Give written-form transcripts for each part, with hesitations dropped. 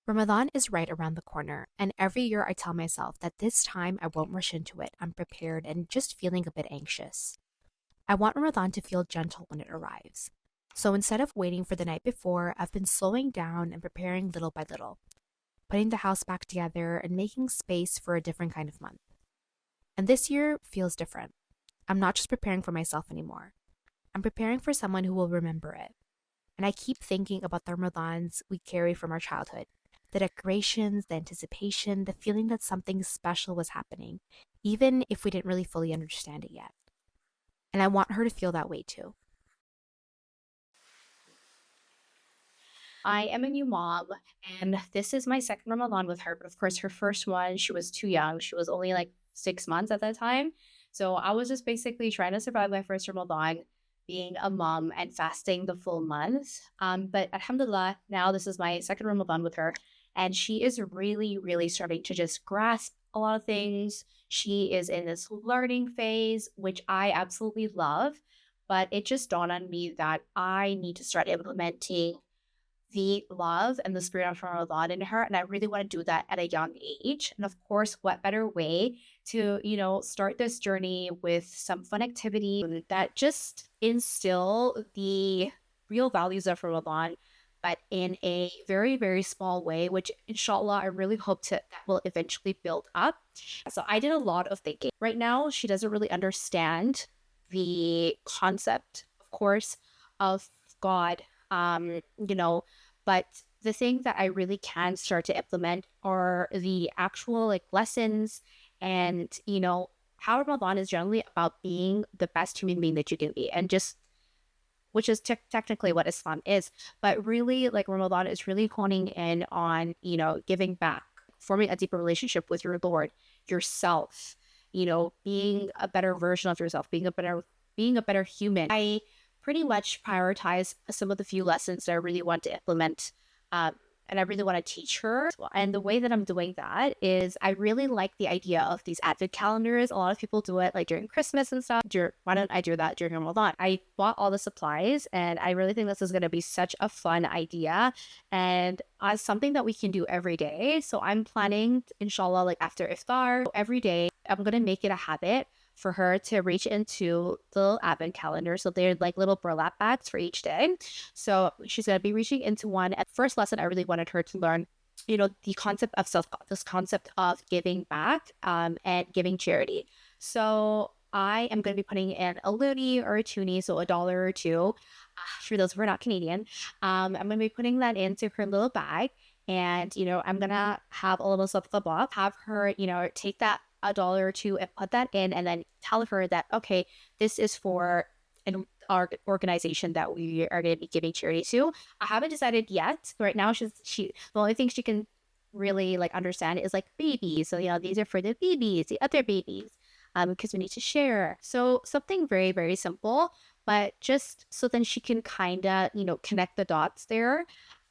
Ramadan is right around the corner, and every year I tell myself that this time I won't rush into it. I'm prepared and just feeling a bit anxious. I want Ramadan to feel gentle when it arrives. So instead of waiting for the night before, I've been slowing down and preparing little by little, putting the house back together and making space for a different kind of month. And this year feels different. I'm not just preparing for myself anymore. I'm preparing for someone who will remember it. And I keep thinking about the Ramadans we carry from our childhood, the decorations, the anticipation, the feeling that something special was happening, even if we didn't really fully understand it yet. And I want her to feel that way too. I am a new mom, and this is my second Ramadan with her. But of course, her first one, she was too young. She was only like 6 months at that time. So I was just basically trying to survive my first Ramadan, being a mom and fasting the full month. But Alhamdulillah, now this is my second Ramadan with her, and she is really, really starting to just grasp a lot of things. She is in this learning phase, which I absolutely love. But it just dawned on me that I need to start implementing the love and the spirit of Ramadan in her. And I really want to do that at a young age. And of course, what better way to, start this journey with some fun activity that just instill the real values of Ramadan, but in a very, very small way, which inshallah, I really hope that will eventually build up. So I did a lot of thinking. Right now, she doesn't really understand the concept, of course, of God. Um, you know, but the thing that I really can start to implement are the actual like lessons and, how Ramadan is generally about being the best human being that you can be and just which is technically what Islam is. But really, like Ramadan is really honing in on, giving back, forming a deeper relationship with your Lord, yourself, being a better version of yourself, being a better human. I pretty much prioritize some of the few lessons that I really want to implement. Um, and I really want to teach her. And the way that I'm doing that is I really like the idea of these advent calendars. A lot of people do it like during Christmas and stuff. Why don't I do that during Ramadan? I bought all the supplies and I really think this is going to be such a fun idea and something that we can do every day. So I'm planning, inshallah, like after iftar, every day, I'm going to make it a habit for her to reach into the little advent calendar. So they're like little burlap bags for each day. So she's going to be reaching into one. At first lesson, I really wanted her to learn, the concept of this concept of giving back and giving charity. So I am going to be putting in a loonie or a toonie, so $1 or two. For those who are not Canadian, I'm going to be putting that into her little bag. And, I'm going to have a little sadaqa box, have her, take that $1 or two and put that in and then tell her that, okay, this is for our organization that we are going to be giving charity to. I haven't decided yet. Right now, the only thing she can really like understand is like babies. So, these are for the babies, the other babies, because we need to share. So something very, very simple, but just so then she can kind of, connect the dots there.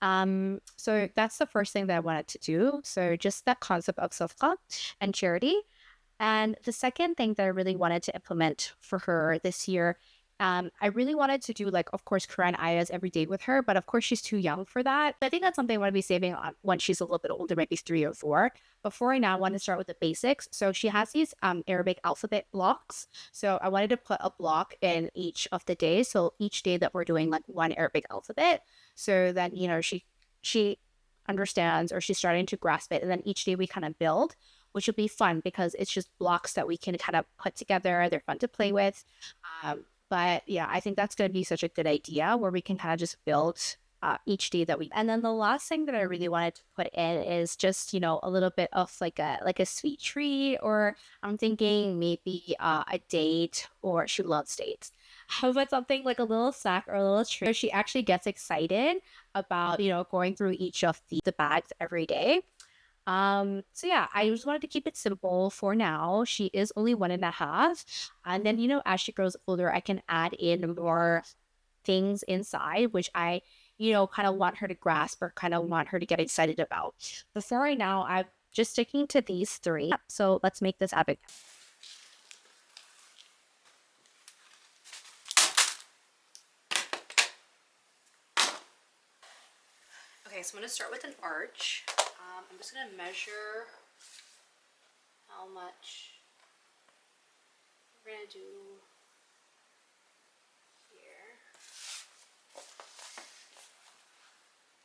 So that's the first thing that I wanted to do. So just that concept of sadaqah and charity. And the second thing that I really wanted to implement for her this year, I really wanted to do like, of course, Quran ayahs every day with her, but of course she's too young for that. I think that's something I want to be saving on when she's a little bit older, maybe 3 or 4. But for right now, I want to start with the basics. So she has these Arabic alphabet blocks. So I wanted to put a block in each of the days. So each day that we're doing like one Arabic alphabet, so that she understands or she's starting to grasp it, and then each day we kind of build, which will be fun because it's just blocks that we can kind of put together. They're fun to play with. But yeah, I think that's going to be such a good idea where we can kind of just build each day that we. And then the last thing that I really wanted to put in is just a little bit of like a sweet treat, or I'm thinking maybe a date, or she loves dates. How about something like a little snack or a little treat? So she actually gets excited about going through each of the bags every day. So yeah, I just wanted to keep it simple for now. She is only 1.5. And then, as she grows older, I can add in more things inside, which I, kind of want her to grasp or kind of want her to get excited about. But for right now, I'm just sticking to these three. So let's make this epic. Okay, so I'm going to start with an arch. I'm just gonna measure how much we're gonna do here.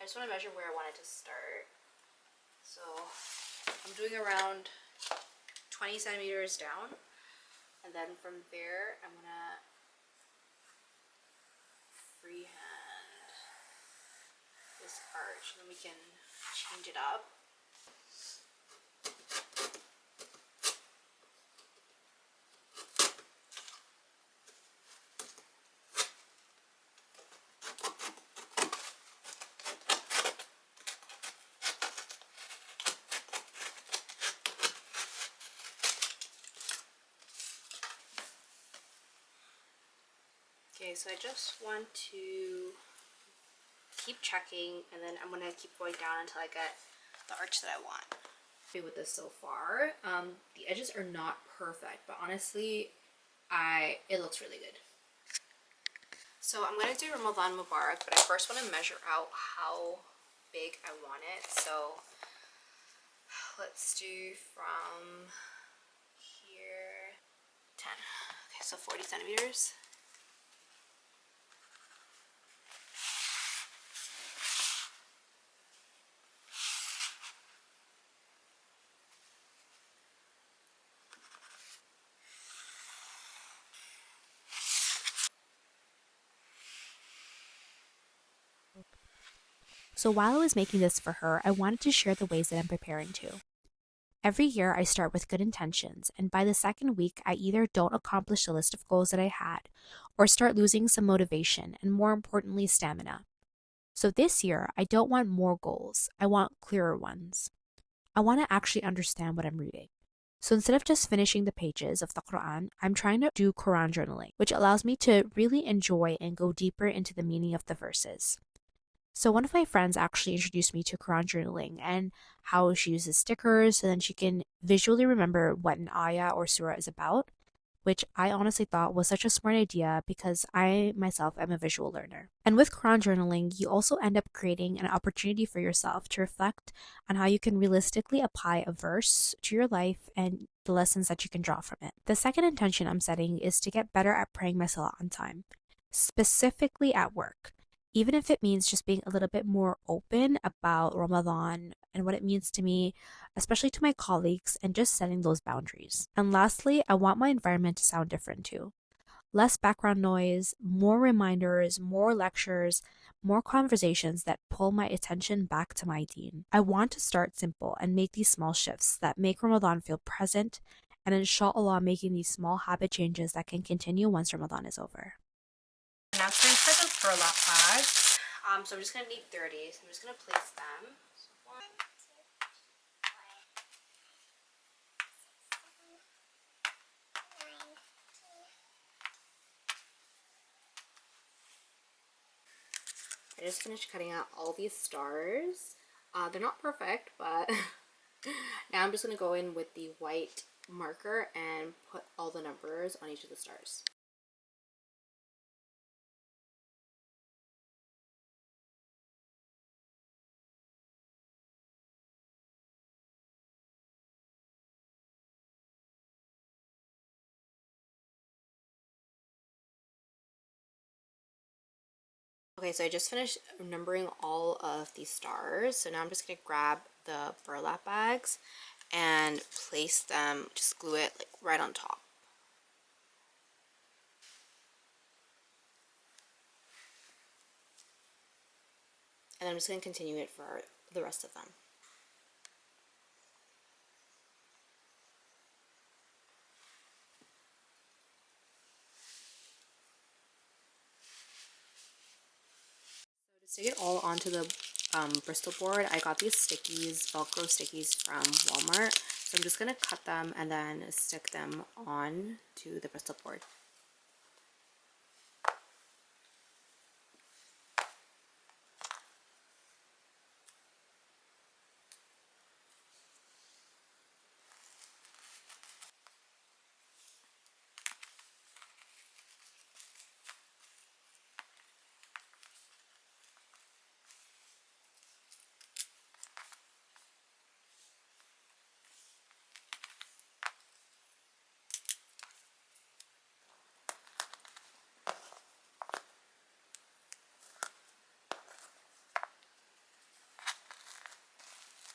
I just want to measure where I want it to start. So I'm doing around 20 centimeters down, and then from there I'm gonna freehand this arch, and then we can change it up. Okay, so I just want to keep checking, and then I'm gonna keep going down until I get the arch that I want. Happy with this so far. The edges are not perfect, but honestly, it looks really good. So I'm gonna do Ramadan Mubarak, but I first want to measure out how big I want it. So let's do from here 10. Okay, so 40 centimeters. So while I was making this for her, I wanted to share the ways that I'm preparing too. Every year, I start with good intentions, and by the second week, I either don't accomplish the list of goals that I had, or start losing some motivation, and more importantly, stamina. So this year, I don't want more goals, I want clearer ones. I want to actually understand what I'm reading. So instead of just finishing the pages of the Quran, I'm trying to do Quran journaling, which allows me to really enjoy and go deeper into the meaning of the verses. So one of my friends actually introduced me to Quran journaling and how she uses stickers so then she can visually remember what an ayah or surah is about, which I honestly thought was such a smart idea because I myself am a visual learner. And with Quran journaling, you also end up creating an opportunity for yourself to reflect on how you can realistically apply a verse to your life and the lessons that you can draw from it. The second intention I'm setting is to get better at praying my salah on time, specifically at work. Even if it means just being a little bit more open about Ramadan and what it means to me, especially to my colleagues, and just setting those boundaries. And lastly, I want my environment to sound different too. Less background noise, more reminders, more lectures, more conversations that pull my attention back to my deen. I want to start simple and make these small shifts that make Ramadan feel present, and inshallah making these small habit changes that can continue once Ramadan is over. Now it's time for the burlap bags. So I'm just going to need 30. So I'm just going to place them. I just finished cutting out all these stars. They're not perfect, but now I'm just going to go in with the white marker and put all the numbers on each of the stars. Okay, so I just finished numbering all of these stars. So now I'm just going to grab the burlap bags and place them, just glue it like right on top. And I'm just going to continue it for the rest of them. To stick it all onto the Bristol board, I got these stickies, Velcro stickies from Walmart. So I'm just going to cut them and then stick them on to the Bristol board.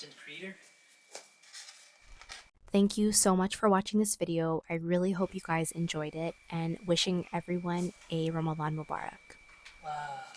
content creator. Thank you so much for watching this video. I really hope you guys enjoyed it, and wishing everyone a Ramadan Mubarak. Wow.